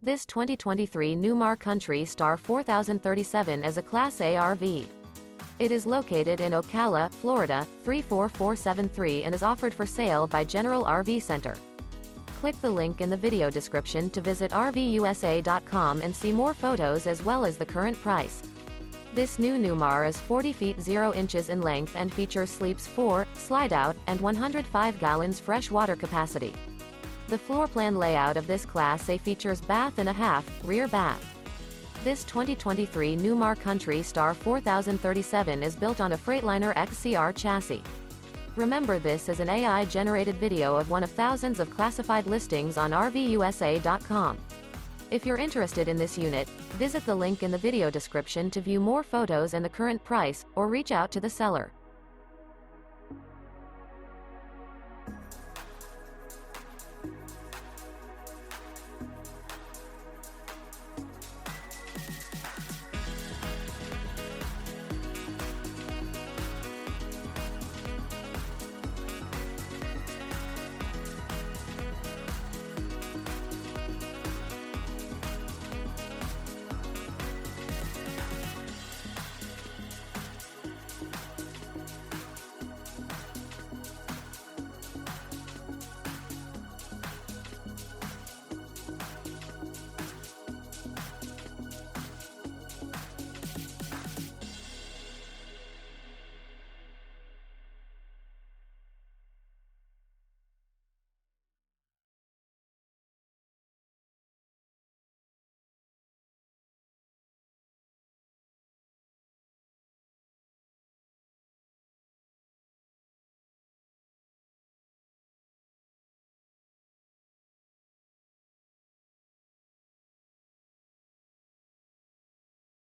This 2023 Newmar Kountry Star 4037 is a Class A RV. It is located in Ocala, Florida, 34473 and is offered for sale by General RV Center. Click the link in the video description to visit RVUSA.com and see more photos as well as the current price. This new Newmar is 40 feet 0 inches in length and features sleeps 4, Slideout, and 105 gallons fresh water capacity. The floor plan layout of this Class A features bath and a half, rear bath. This 2023 Newmar Kountry Star 4037 is built on a Freightliner XCR chassis. Remember, this is an AI-generated video of one of thousands of classified listings on RVUSA.com. If you're interested in this unit, visit the link in the video description to view more photos and the current price, or reach out to the seller.